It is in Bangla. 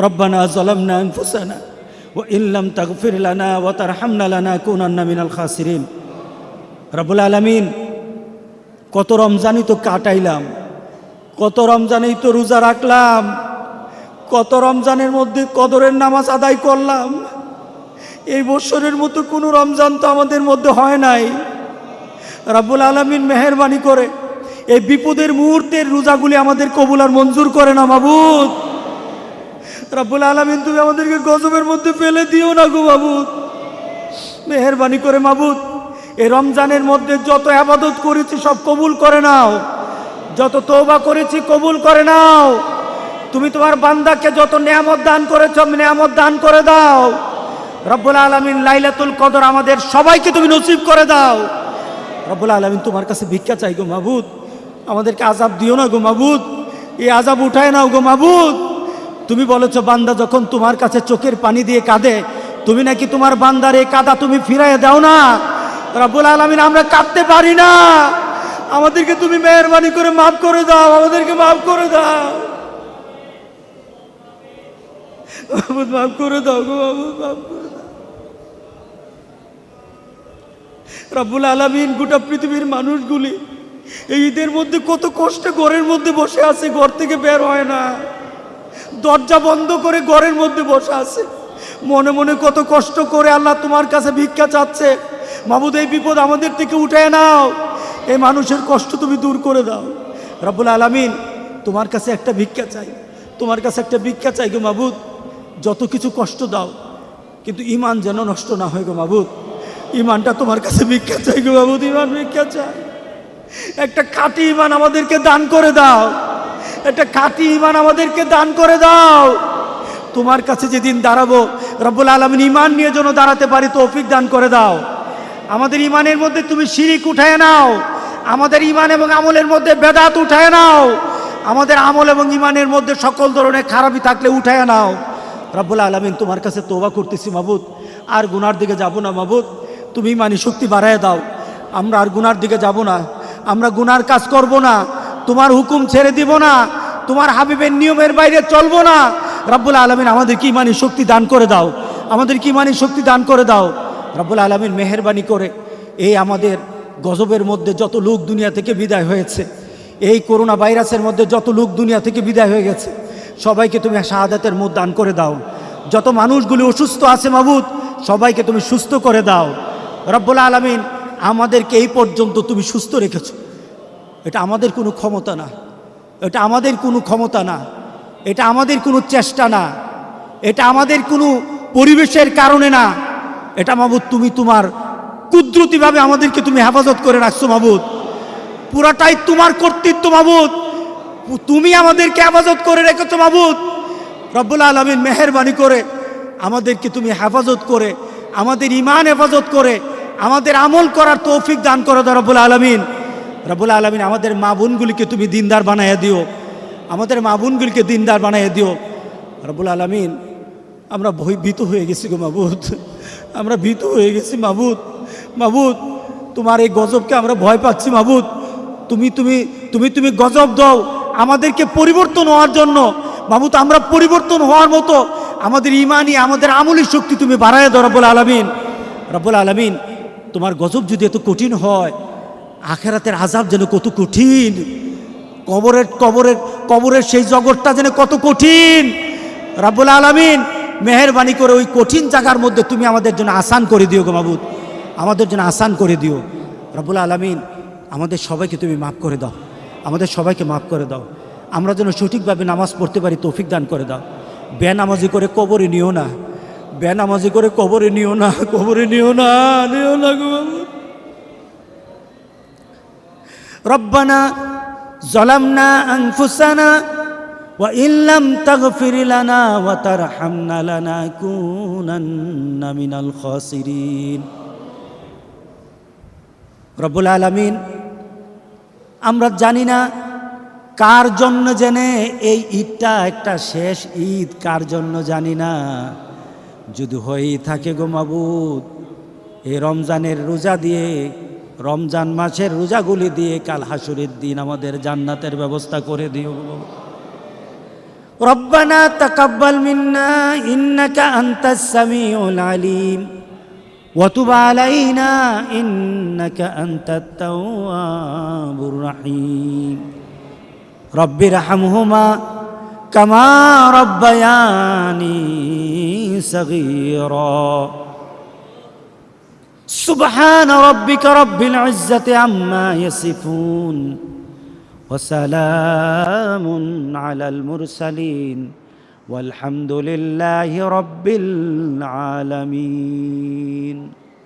রব্বানা যালামনা আনফুসানা ওয়া ইন লাম তাগফির লানা ওয়া তারহামনা লানাকুনান্না মিনাল খাসিরিন। রব্বুল আলামিন, কত রমজানই তো কাটাইলাম, কত রমজানেই তো রোজা রাখলাম, কত রমজানের মধ্যে কদরের নামাজ আদায় করলাম। এই বছরের মতো কোনো রমজান তো আমাদের মধ্যে হয় নাই। রব্বুল আলামিন মেহেরবানি করে এই বিপদের মুহূর্তের রোজাগুলি আমাদের কবুল আর মঞ্জুর করে না মাবুদ। রব্বুল আলামিন, তুমি আমাদেরকে গজবের মধ্যে ফেলে দিও না গো মাবুদ। মেহেরবানি করে মাবুদ, এই রমজানের মধ্যে যত ইবাদত করেছি সব কবুল করে নাও, যত তওবা করেছি কবুল করে নাও। তুমি তোমার বান্দাকে যত নেয়ামত দান করেছো নেয়ামত দান করে দাও। রব্বুল আলামিন, লাইলাতুল কদর আমাদের সবাইকে তুমি নসিব করে দাও। রব্বুল আলামিন, তোমার কাছে ভিক্ষা চাই গো মাবুদ, আমাদেরকে আযাব দিও না গো মাবুদ, এই আযাব উঠায় নাও গো মাবুদ। তুমি বলেছো বান্দা যখন তোমার কাছে চোখের পানি দিয়ে কাঁদে, তুমি নাকি তোমার বান্দার এই কাঁদা তুমি ফিরাইয়া দাও না। রব্বুল আলামিন, আমরা কাঁদতে পারি না, আমাদেরকে তুমি মেহেরবানি করে মাফ করে দাও, আমাদেরকে মাফ করে দাও মাবুদ, মাফ করে দাও গো মাবুদ, মাফ করে দাও। রব্বুল আলামিন, গোটা পৃথিবীর মানুষগুলি এই ঈদের মধ্যে কত কষ্টে ঘরের মধ্যে বসে আছে, ঘর থেকে বের হয় না, দরজা বন্ধ করে ঘরের মধ্যে বসে আছে, মনে মনে কত কষ্ট করে আল্লাহ তোমার কাছে ভিক্ষা চাচ্ছে। মাবুদ, এই বিপদ আমাদের থেকে উঠায় নাও, এই মানুষের কষ্ট তুমি দূর করে দাও। রব্বুল আলামিন, তোমার কাছে একটা ভিক্ষা চাই, তোমার কাছে একটা ভিক্ষা চাই গো মাবুদ। যত কিছু কষ্ট দাও, কিন্তু ঈমান যেন নষ্ট না হয় গো মাবুদ। ঈমানটা তোমার কাছে ভিক্ষা চাই গো মাবুদ, ঈমান ভিক্ষা চাই। একটা খাঁটি ঈমান আমাদেরকে দান করে দাও, একটা খাঁটি ঈমান আমাদেরকে দান করে দাও। তোমার কাছে যেদিন দাঁড়াবো রব্বুল আলামিন, ঈমান নিয়ে যেন দাঁড়াতে পারি তৌফিক দান করে দাও। আমাদের ঈমানের মধ্যে তুমি শিরিক উঠায় নাও, আমাদের ঈমান এবং আমলের মধ্যে বেদাত উঠায় নাও, আমাদের আমল এবং ঈমানের মধ্যে সকল ধরনের খারাপি থাকলে উঠায় নাও। রব্বুল আলামিন, তোমার কাছে তওবা করতেছি মাবুদ, আর গুনার দিকে যাব না মাবুদ। তুমি ঈমানি শক্তি বাড়ায় দাও, আমরা আর গুনার দিকে যাব না, আমরা গুনার কাজ করব না, তোমার হুকুম ছেড়ে দিব না, তোমার হাবিবের নিয়মের বাইরে চলবো না। রব্বুল আলামিন, আমাদেরকে ঈমানি শক্তি দান করে দাও, আমাদেরকে ঈমানি শক্তি দান করে দাও। রব্বুল আলামিন, মেহেরবানি করে এই আমাদের গজবের মধ্যে যত লোক দুনিয়া থেকে বিদায় হয়েছে, এই করোনা ভাইরাসের মধ্যে যত লোক দুনিয়া থেকে বিদায় হয়ে গেছে, সবাইকে তুমি শাহাদাতের মুখ দান করে দাও। যত মানুষগুলি অসুস্থ আছে মাবুদ, সবাইকে তুমি সুস্থ করে দাও। রব্বুল আলামিন, আমাদেরকে এই পর্যন্ত তুমি সুস্থ রেখেছো, এটা আমাদের কোনো ক্ষমতা না, এটা আমাদের কোনো ক্ষমতা না, এটা আমাদের কোনো চেষ্টা না, এটা আমাদের কোনো পরিবেশের কারণে না, এটা মাবুদ তুমি তোমার কুদরতিভাবে আমাদেরকে তুমি হেফাজত করে রাখছো মাবুদ। পুরাটাই তোমার কর্তৃত্ব মাবুদ, তুমি আমাদেরকে হেফাজত করে রেখেছো মাবুদ। রব্বুল আলামিন, মেহেরবানি করে আমাদেরকে তুমি হেফাজত করে, আমাদের ঈমান হেফাজত করে, আমাদের আমল করার তৌফিক দান করো রব্বুল আলামিন। রব্বুল আলামিন, আমাদের মা বোনগুলিকে তুমি দিনদার বানাইয়া দিও, আমাদের মা বোনগুলিকে দিনদার বানাইয়া দিও। রব্বুল আলামিন, আমরা ভীত হয়ে গেছি গো মাবুদ, আমরা ভীত হয়ে গেছি মাবুদ। মাবুদ, তোমার এই গজবকে আমরা ভয় পাচ্ছি মাবুদ। তুমি তুমি তুমি তুমি গজব দাও আমাদেরকে পরিবর্তন হওয়ার জন্য মাবুদ। আমরা পরিবর্তন হওয়ার মতো আমাদের ঈমানি, আমাদের আমলি শক্তি তুমি বাড়ায় দাও রব্বুল আলামিন। রব্বুল আলামিন, তোমার গজব যদি এত কঠিন হয়, আখিরাতের আযাব যেন কত কঠিন, কবরের কবরের কবরের সেই জগৎটা যেন কত কঠিন। রব্বুল আলামিন, মেহেরবানি করে ওই কঠিন জায়গার মধ্যে তুমি আমাদের জন্য আসান করে দিও গো মাবুদ, আমাদের জন্য আসান করে দিও। রব্বুল আলামিন, আমাদের সবাইকে তুমি মাফ করে দাও, আমাদের সবাইকে মাফ করে দাও। আমরা যেন সঠিকভাবে নামাজ পড়তে পারি তৌফিক দান করে দাও। বেনামাজি করে কবরে নিও না, বেনামাজি করে কবরে নিও না, কবরে নিও না, নিও না গো মাবুদ। রব্বানা যালামনা আনফুসানা ওয়া ইন লাম তাগফির লানা ওয়া তারহামনা লানাকুনান্না মিনাল খাসিরিন। রব্বুল আলামিন, আমরা জানি না কার জন্য জেনে এই ঈদটা একটা শেষ ঈদ, কার জন্য জানি না। যদি হয়েই থাকে গো মাবুদ, এই রমজানের রোজা দিয়ে, রমজান মাসের রোজাগুলি দিয়ে কাল হাসুরের দিন আমাদের জান্নাতের ব্যবস্থা করে দিও। ربنا تقبل منا إنك أنت السميع العليم وتب علينا إنك أنت التواب الرحيم رب ارحمهما كما ربياني صغيرا سبحان ربك رب العزة عما يصفون وسلام على المرسلين والحمد لله رب العالمين